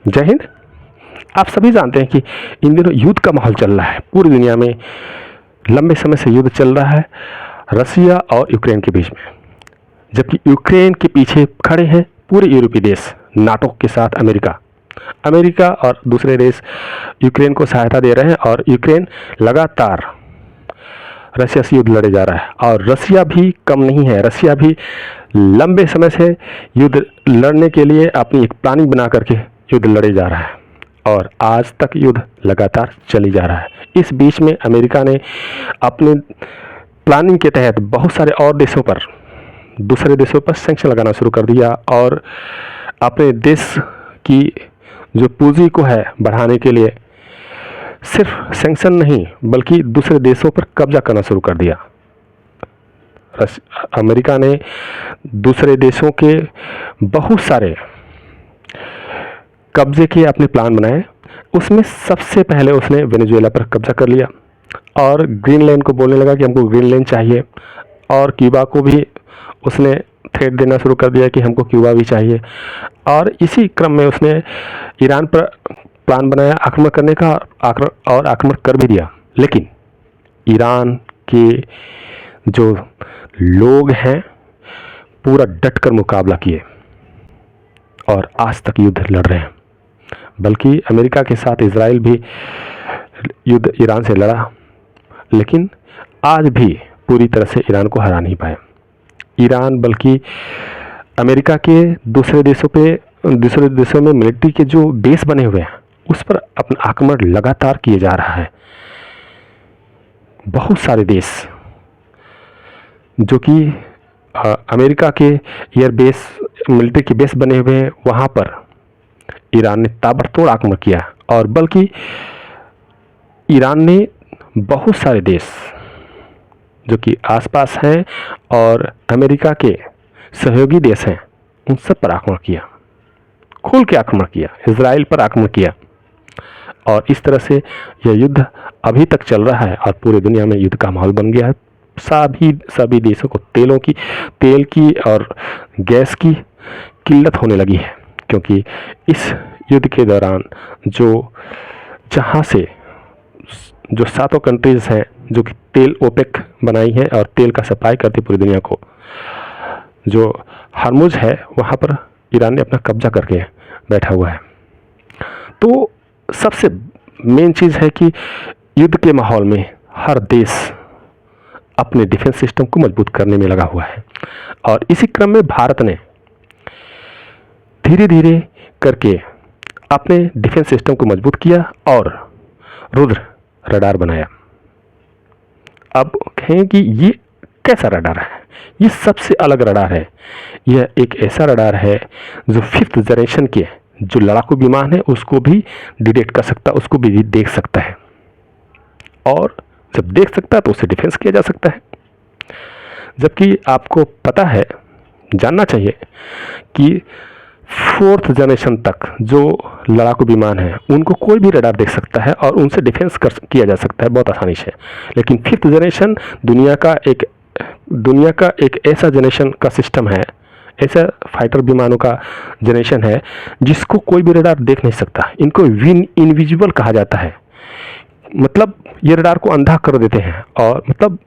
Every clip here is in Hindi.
जय हिंद। आप सभी जानते हैं कि इन दिनों युद्ध का माहौल चल रहा है पूरी दुनिया में। लंबे समय से युद्ध चल रहा है रसिया और यूक्रेन के बीच में, जबकि यूक्रेन के पीछे खड़े हैं पूरे यूरोपीय देश, नाटो के साथ अमेरिका और दूसरे देश यूक्रेन को सहायता दे रहे हैं और यूक्रेन लगातार रसिया से युद्ध लड़े जा रहा है। और रसिया भी कम नहीं है, रसिया भी लंबे समय से युद्ध लड़ने के लिए अपनी एक प्लानिंग बना करके युद्ध लड़े जा रहा है और आज तक युद्ध लगातार चली जा रहा है। इस बीच में अमेरिका ने अपने प्लानिंग के तहत बहुत सारे और दूसरे देशों पर सैंक्शन लगाना शुरू कर दिया और अपने देश की जो पूंजी को है बढ़ाने के लिए सिर्फ सैंक्शन नहीं बल्कि दूसरे देशों पर कब्जा करना शुरू कर दिया। अमेरिका ने दूसरे देशों के बहुत सारे कब्जे के अपने प्लान बनाए। उसमें सबसे पहले उसने वेनेजुएला पर कब्जा कर लिया और ग्रीनलैंड को बोलने लगा कि हमको ग्रीनलैंड चाहिए, और क्यूबा को भी उसने थ्रेट देना शुरू कर दिया कि हमको क्यूबा भी चाहिए। और इसी क्रम में उसने ईरान पर प्लान बनाया आक्रमण करने का और आक्रमण कर भी दिया। लेकिन ईरान के जो लोग हैं पूरा डटकर मुकाबला किए और आज तक युद्ध लड़ रहे हैं। बल्कि अमेरिका के साथ इजराइल भी युद्ध ईरान से लड़ा, लेकिन आज भी पूरी तरह से ईरान को हरा नहीं पाया। ईरान बल्कि अमेरिका के दूसरे देशों में मिलिट्री के जो बेस बने हुए हैं उस पर अपना आक्रमण लगातार किए जा रहा है। बहुत सारे देश जो कि अमेरिका के एयर बेस मिलिट्री के बेस बने हुए हैं वहाँ पर ईरान ने ताबड़तोड़ आक्रमण किया। और बल्कि ईरान ने बहुत सारे देश जो कि आसपास हैं और अमेरिका के सहयोगी देश हैं उन सब पर आक्रमण किया, खोल के आक्रमण किया, इजराइल पर आक्रमण किया। और इस तरह से यह युद्ध अभी तक चल रहा है और पूरी दुनिया में युद्ध का माहौल बन गया है। सभी देशों को तेल की और गैस की किल्लत होने लगी है, क्योंकि इस युद्ध के दौरान जहाँ से जो 7 कंट्रीज़ हैं जो कि तेल ओपेक बनाई है और तेल का सप्लाई करती पूरी दुनिया को, जो हरमुज है वहाँ पर ईरान ने अपना कब्जा करके बैठा हुआ है। तो सबसे मेन चीज़ है कि युद्ध के माहौल में हर देश अपने डिफेंस सिस्टम को मजबूत करने में लगा हुआ है। और इसी क्रम में भारत ने धीरे धीरे करके अपने डिफेंस सिस्टम को मजबूत किया और रुद्र रडार बनाया। अब कहें कि ये कैसा रडार है? ये सबसे अलग रडार है। यह एक ऐसा रडार है जो 5th जनरेशन के जो लड़ाकू विमान है उसको भी डिटेक्ट कर सकता है, उसको भी देख सकता है, और जब देख सकता है तो उससे डिफेंस किया जा सकता है। जबकि आपको पता है, जानना चाहिए कि 4th जनरेशन तक जो लड़ाकू विमान है उनको कोई भी रडार देख सकता है और उनसे डिफेंस किया जा सकता है बहुत आसानी से। लेकिन 5th जनरेशन दुनिया का एक ऐसा जनरेशन का सिस्टम है, ऐसा फाइटर विमानों का जनरेशन है जिसको कोई भी रडार देख नहीं सकता। इनको इनविजिबल कहा जाता है। मतलब ये रडार को अंधा कर देते हैं और मतलब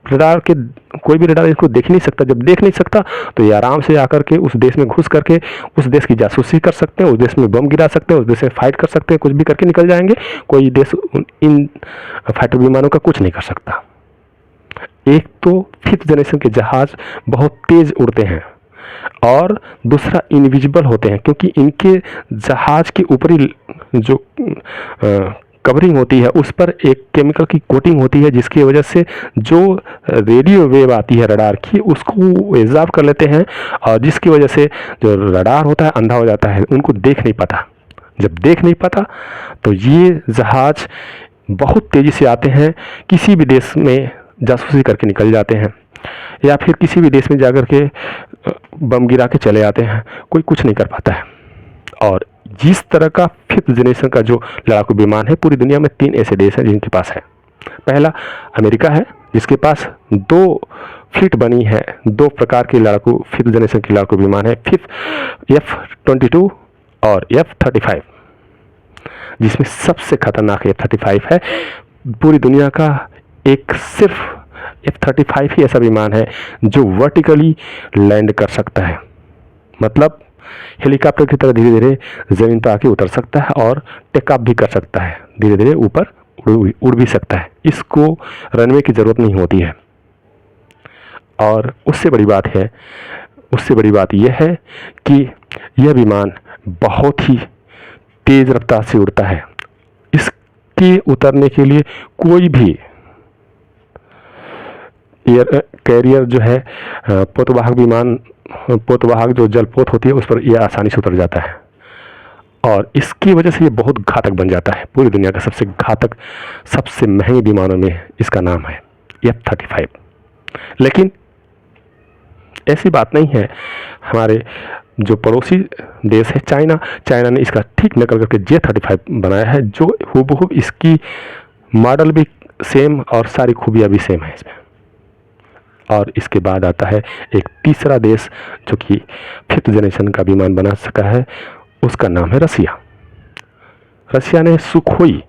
कोई भी रडार इसको देख नहीं सकता। जब देख नहीं सकता तो ये आराम से आकर के उस देश में घुस करके उस देश की जासूसी कर सकते हैं, उस देश में बम गिरा सकते हैं, उस देश में फाइट कर सकते हैं, कुछ भी करके निकल जाएंगे। कोई देश इन फाइटर विमानों का कुछ नहीं कर सकता। एक तो 5th जनरेशन के जहाज बहुत तेज उड़ते हैं और दूसरा इनविजिबल होते हैं, क्योंकि इनके जहाज के ऊपरी जो कवरिंग होती है उस पर एक केमिकल की कोटिंग होती है, जिसकी वजह से जो रेडियो वेव आती है रडार की उसको एब्जॉर्ब कर लेते हैं और जिसकी वजह से जो रडार होता है अंधा हो जाता है, उनको देख नहीं पाता। जब देख नहीं पाता तो ये जहाज बहुत तेज़ी से आते हैं, किसी भी देश में जासूसी करके निकल जाते हैं या फिर किसी भी देश में जाकर के बम गिरा के चले आते हैं, कोई कुछ नहीं कर पाता है। और जिस तरह का 5th जनरेशन का जो लड़ाकू विमान है, पूरी दुनिया में 3 ऐसे देश हैं जिनके पास है। पहला अमेरिका है जिसके पास 2 फ्लीट बनी है, 2 प्रकार के लड़ाकू 5th जनरेशन के लड़ाकू विमान है, F-22 और F-35। जिसमें सबसे खतरनाक F-35 है। पूरी दुनिया का एक सिर्फ F-35 ही ऐसा विमान है जो वर्टिकली लैंड कर सकता है, मतलब हेलीकॉप्टर की तरह धीरे धीरे ज़मीन पर आके उतर सकता है और टेक ऑफ भी कर सकता है, धीरे धीरे ऊपर उड़ भी सकता है। इसको रनवे की ज़रूरत नहीं होती है। और उससे बड़ी बात यह है कि यह विमान बहुत ही तेज़ रफ्तार से उड़ता है। इसके उतरने के लिए कोई भी एयर कैरियर जो है, पोतवाहक जो जलपोत होती है, उस पर यह आसानी से उतर जाता है और इसकी वजह से ये बहुत घातक बन जाता है। पूरी दुनिया का सबसे घातक, सबसे महंगे विमानों में इसका नाम है F-35। लेकिन ऐसी बात नहीं है। हमारे जो पड़ोसी देश है चाइना ने इसका ठीक नकल करके J-35 बनाया है, जो हूबहू इसकी मॉडल भी सेम और सारी खूबियाँ भी सेम है इसमें। और इसके बाद आता है एक तीसरा देश जो कि 5th जनरेशन का विमान बना सका है, उसका नाम है रसिया। रसिया ने सुखोई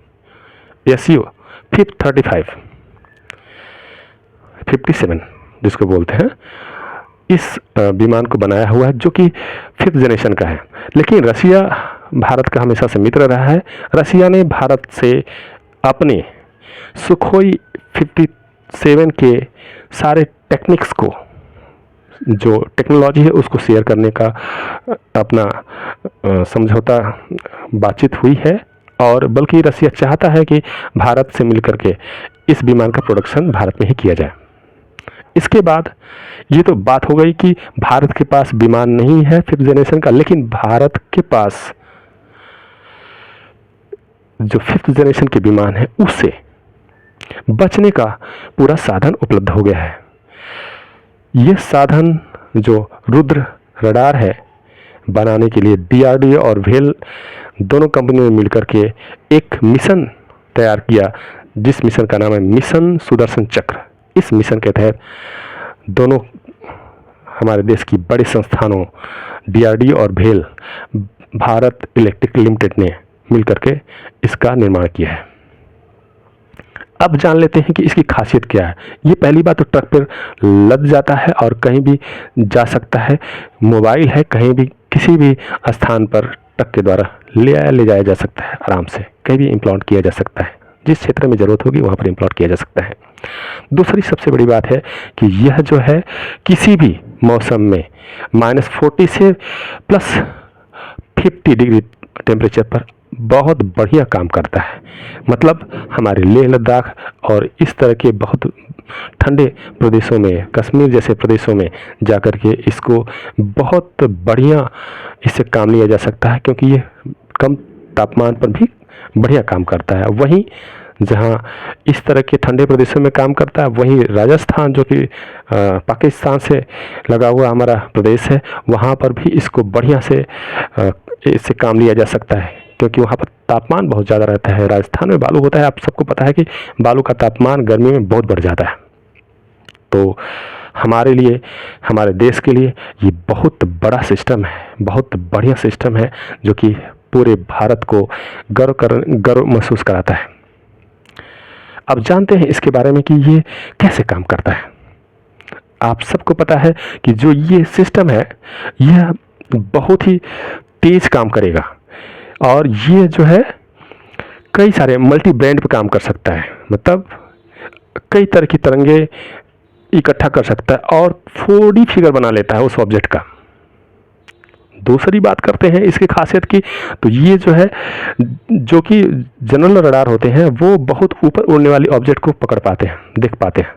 Su 57 जिसको बोलते हैं, इस विमान को बनाया हुआ है, जो कि 5th जनरेशन का है। लेकिन रसिया भारत का हमेशा से मित्र रहा है। रसिया ने भारत से अपने सुखोई 57 के सारे टेक्निक्स को, जो टेक्नोलॉजी है, उसको शेयर करने का अपना समझौता बातचीत हुई है। और बल्कि रसिया चाहता है कि भारत से मिलकर के इस विमान का प्रोडक्शन भारत में ही किया जाए। इसके बाद ये तो बात हो गई कि भारत के पास विमान नहीं है 5th जनरेशन का, लेकिन भारत के पास जो 5th जनरेशन के विमान है उससे बचने का पूरा साधन उपलब्ध हो गया है। यह साधन जो रुद्र रडार है, बनाने के लिए DRDO और भेल दोनों कंपनियों ने मिलकर के एक मिशन तैयार किया, जिस मिशन का नाम है मिशन सुदर्शन चक्र। इस मिशन के तहत दोनों हमारे देश की बड़े संस्थानों DRDO और भेल, भारत इलेक्ट्रिक लिमिटेड ने मिलकर के इसका निर्माण किया है। अब जान लेते हैं कि इसकी खासियत क्या है। ये पहली बात तो ट्रक पर लद जाता है और कहीं भी जा सकता है। मोबाइल है, कहीं भी किसी भी स्थान पर ट्रक के द्वारा ले जाया जा सकता है, आराम से कहीं भी इम्प्लांट किया जा सकता है। जिस क्षेत्र में ज़रूरत होगी वहाँ पर इम्प्लांट किया जा सकता है। दूसरी सबसे बड़ी बात है कि यह जो है किसी भी मौसम में -40 से +50 डिग्री टेम्परेचर पर बहुत बढ़िया काम करता है। मतलब हमारे लेह लद्दाख और इस तरह के बहुत ठंडे प्रदेशों में, कश्मीर जैसे प्रदेशों में जाकर के इसको बहुत बढ़िया इससे काम लिया जा सकता है, क्योंकि ये कम तापमान पर भी बढ़िया काम करता है। वहीं जहाँ इस तरह के ठंडे प्रदेशों में काम करता है, वहीं राजस्थान जो कि पाकिस्तान से लगा हुआ हमारा प्रदेश है, वहाँ पर भी इसको बढ़िया से इससे काम लिया जा सकता है, क्योंकि वहाँ पर तापमान बहुत ज़्यादा रहता है। राजस्थान में बालू होता है, आप सबको पता है कि बालू का तापमान गर्मी में बहुत बढ़ जाता है। तो हमारे लिए, हमारे देश के लिए ये बहुत बड़ा सिस्टम है, बहुत बढ़िया सिस्टम है, जो कि पूरे भारत को गर्व महसूस कराता है। अब जानते हैं इसके बारे में कि ये कैसे काम करता है। आप सबको पता है कि जो ये सिस्टम है, यह बहुत ही तेज काम करेगा और ये जो है कई सारे मल्टी ब्रांड पे काम कर सकता है। मतलब कई तरह की तरंगे इकट्ठा कर सकता है और 4D फिगर बना लेता है उस ऑब्जेक्ट का। दूसरी बात करते हैं इसकी खासियत की, तो ये जो है, जो कि जनरल रडार होते हैं, वो बहुत ऊपर उड़ने वाली ऑब्जेक्ट को पकड़ पाते हैं, देख पाते हैं,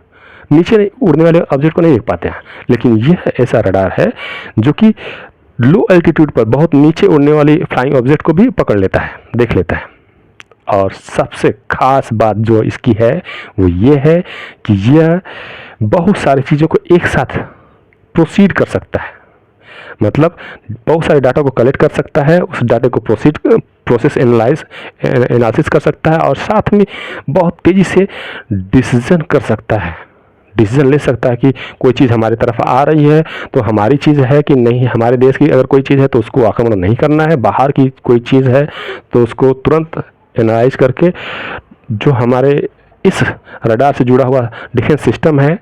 नीचे उड़ने वाले ऑब्जेक्ट को नहीं देख पाते हैं। लेकिन यह ऐसा रडार है जो कि लो एल्टीट्यूड पर बहुत नीचे उड़ने वाली फ्लाइंग ऑब्जेक्ट को भी पकड़ लेता है, देख लेता है। और सबसे खास बात जो इसकी है वो ये है कि यह बहुत सारी चीज़ों को एक साथ प्रोसीड कर सकता है। मतलब बहुत सारे डाटा को कलेक्ट कर सकता है, उस डाटा को प्रोसेस एनालिसिस कर सकता है और साथ में बहुत तेज़ी से डिसीजन कर सकता है, डिसीजन ले सकता है कि कोई चीज़ हमारी तरफ आ रही है तो हमारी चीज़ है कि नहीं, हमारे देश की अगर कोई चीज़ है तो उसको आक्रमण नहीं करना है, बाहर की कोई चीज़ है तो उसको तुरंत एनालाइज करके जो हमारे इस रडार से जुड़ा हुआ डिफेंस सिस्टम है,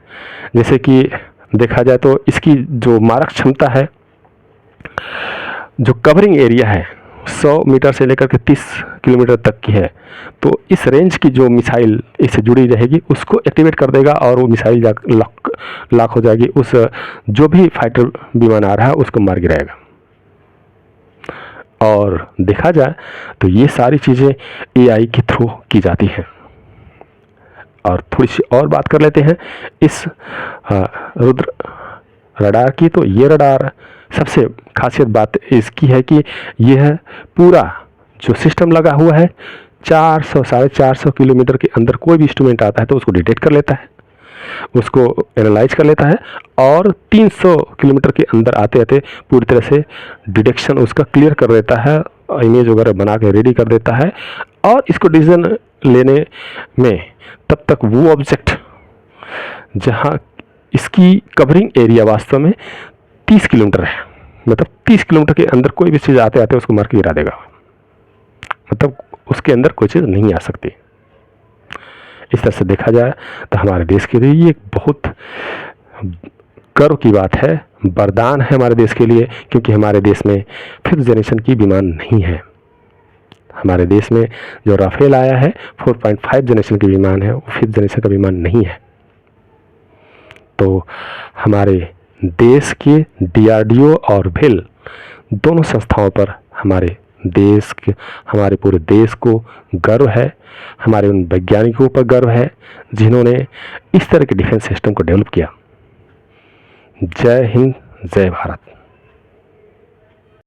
जैसे कि देखा जाए तो इसकी जो मारक क्षमता है, जो कवरिंग एरिया है 100 मीटर से लेकर के 30 किलोमीटर तक की है, तो इस रेंज की जो मिसाइल इससे जुड़ी रहेगी उसको एक्टिवेट कर देगा और वो मिसाइल लॉक हो जाएगी, उस जो भी फाइटर विमान आ रहा है उसको मार गिराएगा। और देखा जाए तो ये सारी चीज़ें एआई के थ्रू की जाती हैं। और थोड़ी सी और बात कर लेते हैं इस रुद्र रडार की। तो ये रडार सबसे खासियत बात इसकी है कि यह पूरा जो सिस्टम लगा हुआ है 400-450 किलोमीटर के अंदर कोई भी इंस्ट्रूमेंट आता है तो उसको डिटेक्ट कर लेता है, उसको एनालाइज कर लेता है, और 300 किलोमीटर के अंदर आते आते पूरी तरह से डिटेक्शन उसका क्लियर कर देता है, इमेज वगैरह बना के रेडी कर देता है। और इसको डिसीजन लेने में तब तक वो ऑब्जेक्ट जहाँ इसकी कवरिंग एरिया वास्तव में 30 किलोमीटर है, मतलब 30 किलोमीटर के अंदर कोई भी चीज़ आते आते उसको मार के गिरा देगा, मतलब उसके अंदर कोई चीज़ नहीं आ सकती। इस तरह से देखा जाए तो हमारे देश के लिए ये एक बहुत गर्व की बात है, वरदान है हमारे देश के लिए, क्योंकि हमारे देश में 5th जनरेशन की विमान नहीं है। हमारे देश में जो राफेल आया है 4.5 जनरेशन की विमान है, वो 5th जनरेशन का विमान नहीं है। तो हमारे देश के डीआरडीओ और भेल दोनों संस्थाओं पर हमारे पूरे देश को गर्व है, हमारे उन वैज्ञानिकों पर गर्व है जिन्होंने इस तरह के डिफेंस सिस्टम को डेवलप किया। जय हिंद, जय भारत।